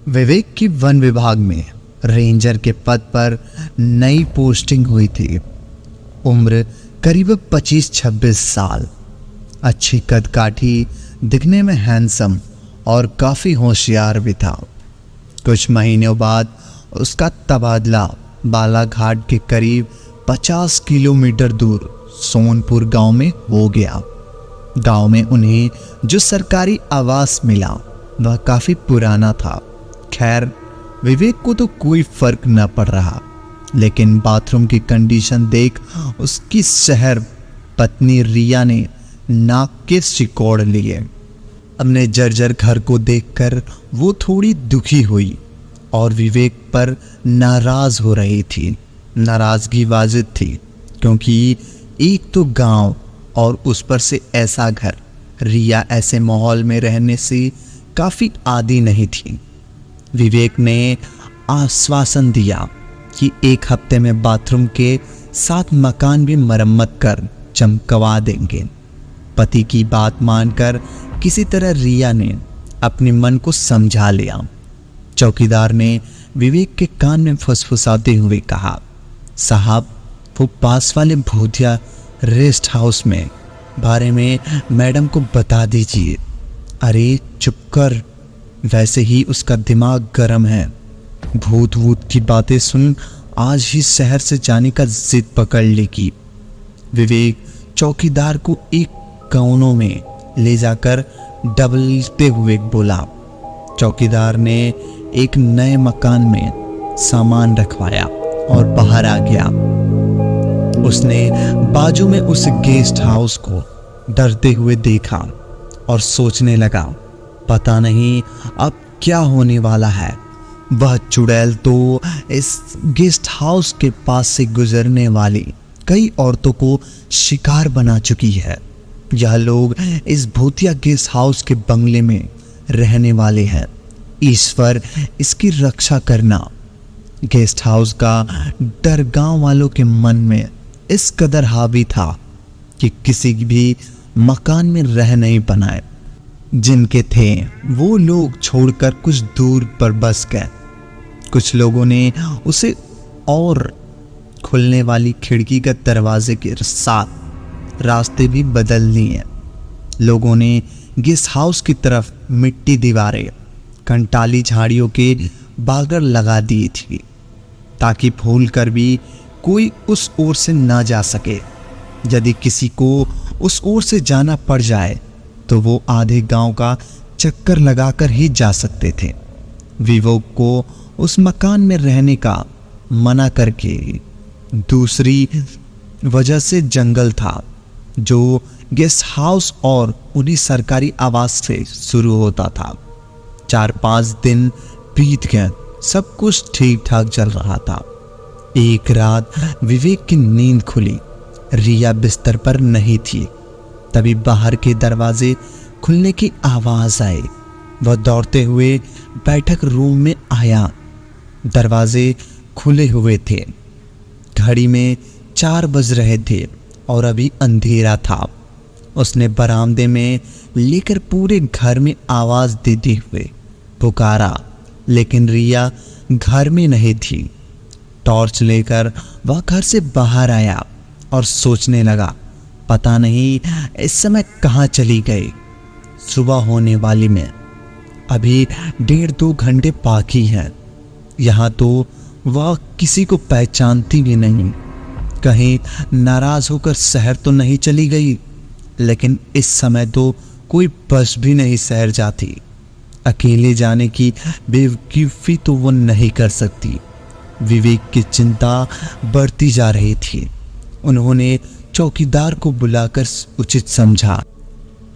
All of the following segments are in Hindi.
विवेक की वन विभाग में रेंजर के पद पर नई पोस्टिंग हुई थी। उम्र करीब 25-26 साल। अच्छी कदकाठी, दिखने में हैंडसम और काफ़ी होशियार भी था। कुछ महीनों बाद उसका तबादला बालाघाट के करीब 50 किलोमीटर दूर सोनपुर गांव में हो गया। गांव में उन्हें जो सरकारी आवास मिला वह काफ़ी पुराना था। खैर, विवेक को तो कोई फर्क न पड़ रहा, लेकिन बाथरूम की कंडीशन देख उसकी शहर पत्नी रिया ने नाक के सिकोड़ लिए। अपने जर्जर घर को देखकर वो थोड़ी दुखी हुई और विवेक पर नाराज हो रही थी। नाराजगी वाजिब थी, क्योंकि एक तो गांव और उस पर से ऐसा घर। रिया ऐसे माहौल में रहने से काफ़ी आदी नहीं थी। विवेक ने आश्वासन दिया कि 1 हफ्ते में बाथरूम के साथ मकान भी मरम्मत कर चमकवा देंगे। पति की बात मानकर किसी तरह रिया ने अपने मन को समझा लिया। चौकीदार ने विवेक के कान में फुसफुसाते हुए कहा, साहब, वो पास वाले भूतिया रेस्ट हाउस में बारे में मैडम को बता दीजिए। अरे चुप कर, वैसे ही उसका दिमाग गर्म है। भूत वूत की बातें सुन आज ही शहर से जाने का जिद पकड़ लेगी। विवेक चौकीदार को एक कोने में ले जाकर डबलते हुए बोला। चौकीदार ने एक नए मकान में सामान रखवाया और बाहर आ गया। उसने बाजू में उस गेस्ट हाउस को डरते हुए देखा और सोचने लगा, पता नहीं अब क्या होने वाला है। वह चुड़ैल तो इस गेस्ट हाउस के पास से गुजरने वाली कई औरतों को शिकार बना चुकी है। यह लोग इस भूतिया गेस्ट हाउस के बंगले में रहने वाले हैं। ईश्वर इसकी रक्षा करना। गेस्ट हाउस का डर गांव वालों के मन में इस कदर हावी था कि किसी भी मकान में रह नहीं पाए। जिनके थे वो लोग छोड़कर कुछ दूर पर बस गए। कुछ लोगों ने उसे और खुलने वाली खिड़की के दरवाजे के साथ रास्ते भी बदल लिए। लोगों ने गेस्ट हाउस की तरफ मिट्टी दीवारें, कंटाली झाड़ियों के बागर लगा दी थी, ताकि भूल कर भी कोई उस ओर से ना जा सके। यदि किसी को उस ओर से जाना पड़ जाए तो वो आधे गांव का चक्कर लगाकर ही जा सकते थे। विवेक को उस मकान में रहने का मना करके दूसरी वजह से जंगल था, जो गेस्ट हाउस और उन्हीं सरकारी आवास से शुरू होता था। 4-5 दिन बीत गए, सब कुछ ठीक ठाक चल रहा था। एक रात विवेक की नींद खुली। रिया बिस्तर पर नहीं थी। तभी बाहर के दरवाजे खुलने की आवाज आई। वह दौड़ते हुए बैठक रूम में आया। दरवाजे खुले हुए थे। घड़ी में 4 बज रहे थे और अभी अंधेरा था। उसने बरामदे में लेकर पूरे घर में आवाज देते हुए पुकारा, लेकिन रिया घर में नहीं थी। टॉर्च लेकर वह घर से बाहर आया और सोचने लगा, पता नहीं इस समय कहाँ चली गई। सुबह होने वाली में अभी 1.5-2 घंटे बाकी हैं। यहाँ तो वह किसी को पहचानती भी नहीं। कहीं नाराज होकर शहर तो नहीं चली गई, लेकिन इस समय तो कोई बस भी नहीं शहर जाती। अकेले जाने की बेवकूफ़ी तो वो नहीं कर सकती। विवेक की चिंता बढ़ती जा रही थी। उन्होंने चौकीदार को बुलाकर उचित समझा।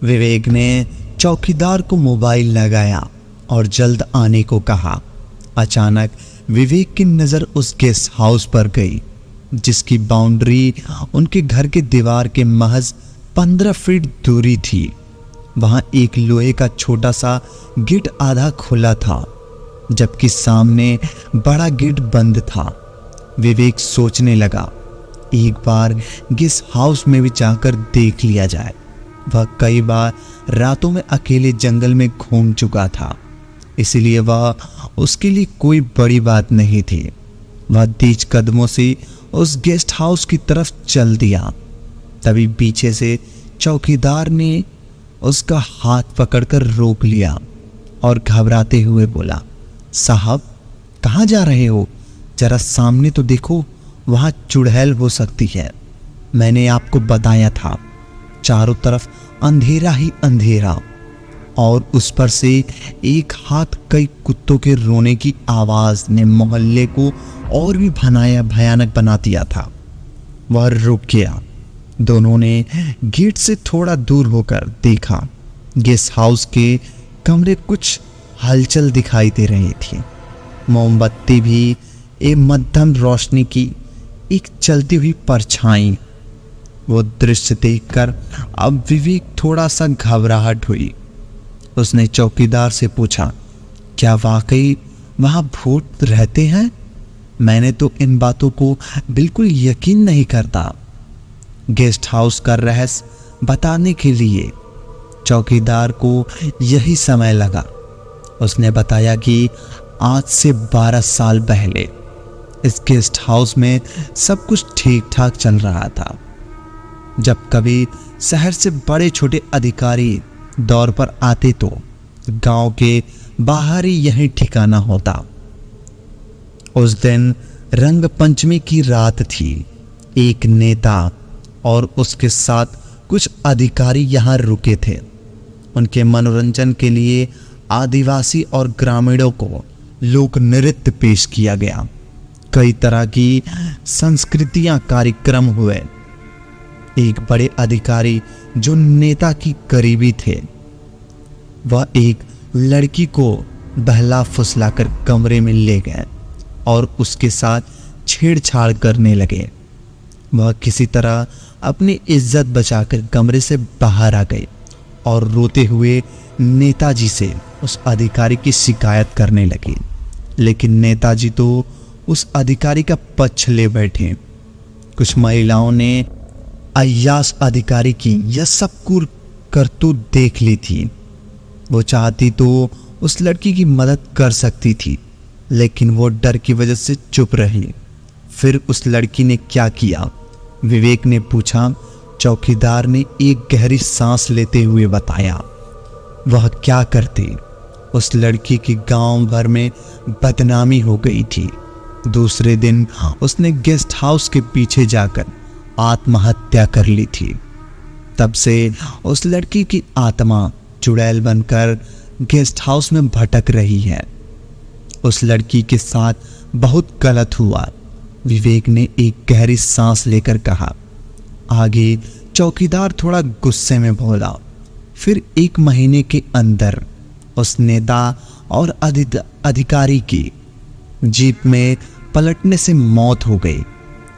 विवेक ने चौकीदार को मोबाइल लगाया और जल्द आने को कहा। अचानक विवेक की नज़र उस गेस्ट हाउस पर गई, जिसकी बाउंड्री उनके घर के दीवार के महज 15 फीट दूरी थी। वहाँ एक लोहे का छोटा सा गेट आधा खुला था, जबकि सामने बड़ा गेट बंद था। विवेक सोचने लगा, एक बार गेस्ट हाउस में भी जाकर देख लिया जाए। वह कई बार रातों में अकेले जंगल में घूम चुका था। इसलिए वह उसके लिए कोई बड़ी बात नहीं थी। वह तेज कदमों से उस गेस्ट हाउस की तरफ चल दिया। तभी पीछे से चौकीदार ने उसका हाथ पकड़कर रोक लिया और घबराते हुए बोला, साहब कहाँ जा रहे हो? जरा सामने तो देखो, वहाँ चुड़ैल हो सकती है। मैंने आपको बताया था, चारों तरफ अंधेरा ही अंधेरा, और उस पर से एक हाथ कई कुत्तों के रोने की आवाज ने मोहल्ले को और भी भयानक बना दिया था। वह रुक गया। दोनों ने गेट से थोड़ा दूर होकर देखा। गेस्ट हाउस के कमरे कुछ हलचल दिखाई दे रही थी। मोमबत्ती भी एक मध्यम रोशनी की एक चलती हुई परछाई। वो दृश्य देखकर अब विवेक थोड़ा सा घबराहट हुई। उसने चौकीदार से पूछा, क्या वाकई वहां भूत रहते हैं? मैंने तो इन बातों को बिल्कुल यकीन नहीं करता। गेस्ट हाउस का रहस्य बताने के लिए चौकीदार को यही समय लगा। उसने बताया कि आज से 12 साल पहले इस गेस्ट हाउस में सब कुछ ठीक ठाक चल रहा था। जब कभी शहर से बड़े छोटे अधिकारी दौर पर आते तो गांव के बाहर ही यही ठिकाना होता। उस दिन रंग पंचमी की रात थी। एक नेता और उसके साथ कुछ अधिकारी यहाँ रुके थे। उनके मनोरंजन के लिए आदिवासी और ग्रामीणों को लोक नृत्य पेश किया गया। कई तरह की संस्कृतियां कार्यक्रम हुए। एक बड़े अधिकारी जो नेता की करीबी थे, वह एक लड़की को बहला फुसलाकर कमरे में ले गए और उसके साथ छेड़छाड़ करने लगे। वह किसी तरह अपनी इज्जत बचाकर कमरे से बाहर आ गई और रोते हुए नेताजी से उस अधिकारी की शिकायत करने लगी। लेकिन नेताजी तो उस अधिकारी का पक्ष ले बैठे। कुछ महिलाओं ने अय्याश अधिकारी की यह सब करतूत देख ली थी। वो चाहती तो उस लड़की की मदद कर सकती थी, लेकिन वो डर की वजह से चुप रही। फिर उस लड़की ने क्या किया? विवेक ने पूछा। चौकीदार ने एक गहरी सांस लेते हुए बताया। वह क्या करती? उस लड़की की गांव भर में बदनामी हो गई थी। दूसरे दिन उसने गेस्ट हाउस के पीछे जाकर आत्महत्या कर ली थी। तब से उस लड़की की आत्मा चुड़ैल बनकर गेस्ट हाउस में भटक रही है। उस लड़की के साथ बहुत गलत हुआ। विवेक ने एक गहरी सांस लेकर कहा। आगे चौकीदार थोड़ा गुस्से में बोला। फिर 1 महीने के अंदर उस नेता और अधिकारी की जीप में पलटने से मौत हो गई।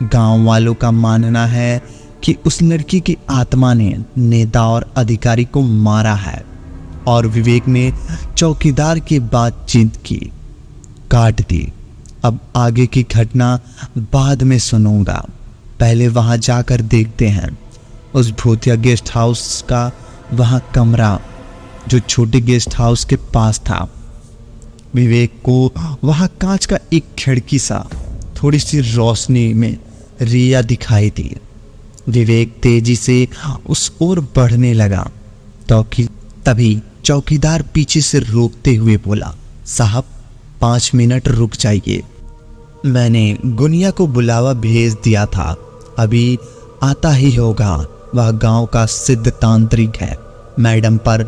गांव वालों का मानना है कि उस लड़की की आत्मा ने नेता और अधिकारी को मारा है और विवेक ने चौकीदार की बातचीत की काट दी। अब आगे की घटना बाद में सुनूंगा, पहले वहां जाकर देखते हैं। उस भूतिया गेस्ट हाउस का वहां कमरा जो छोटे गेस्ट हाउस के पास था। विवेक को वहां कांच का एक खिड़की सा थोड़ी सी रोशनी में रिया दिखाई दी। विवेक तेजी से उस ओर बढ़ने लगा तो तभी चौकीदार पीछे से रोकते हुए बोला, साहब 5 मिनट रुक जाइए। मैंने गुनिया को बुलावा भेज दिया था, अभी आता ही होगा। वह गांव का सिद्ध तांत्रिक है। मैडम पर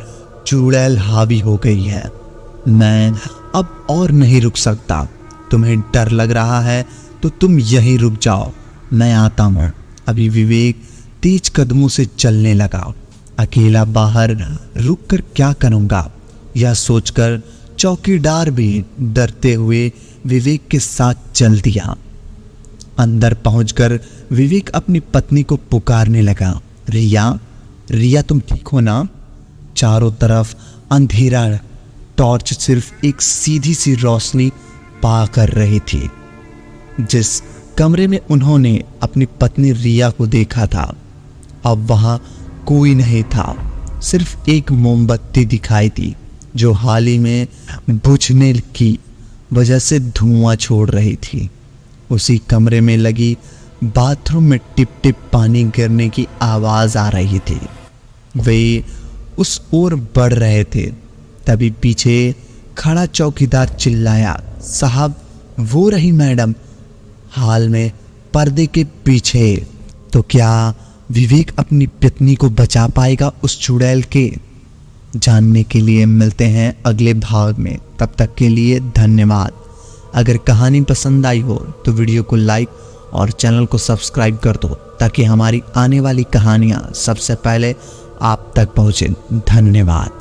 चुड़ैल हावी हो गई है। मैं अब और नहीं रुक सकता। तुम्हें डर लग रहा है तो तुम यहीं रुक जाओ, मैं आता हूं। अभी विवेक तेज कदमों से चलने लगा। अकेला बाहर रुककर क्या करूंगा, यह सोचकर चौकीदार भी डरते हुए विवेक के साथ चल दिया। अंदर पहुंचकर विवेक अपनी पत्नी को पुकारने लगा, रिया, रिया तुम ठीक हो ना? चारों तरफ अंधेरा, टॉर्च सिर्फ एक सीधी सी रोशनी पा कर रही थी। जिस कमरे में उन्होंने अपनी पत्नी रिया को देखा था, अब वहां कोई नहीं था। सिर्फ एक मोमबत्ती दिखाई दी जो हाल ही में बुझने की वजह से धुआं छोड़ रही थी। उसी कमरे में लगी बाथरूम में टिप टिप पानी गिरने की आवाज़ आ रही थी। वे उस ओर बढ़ रहे थे, तभी पीछे खड़ा चौकीदार चिल्लाया, साहब वो रही मैडम, हाल में पर्दे के पीछे। तो क्या विवेक अपनी पत्नी को बचा पाएगा उस चुड़ैल के? जानने के लिए मिलते हैं अगले भाग में। तब तक के लिए धन्यवाद। अगर कहानी पसंद आई हो तो वीडियो को लाइक और चैनल को सब्सक्राइब कर दो, ताकि हमारी आने वाली कहानियाँ सबसे पहले आप तक पहुँचे। धन्यवाद।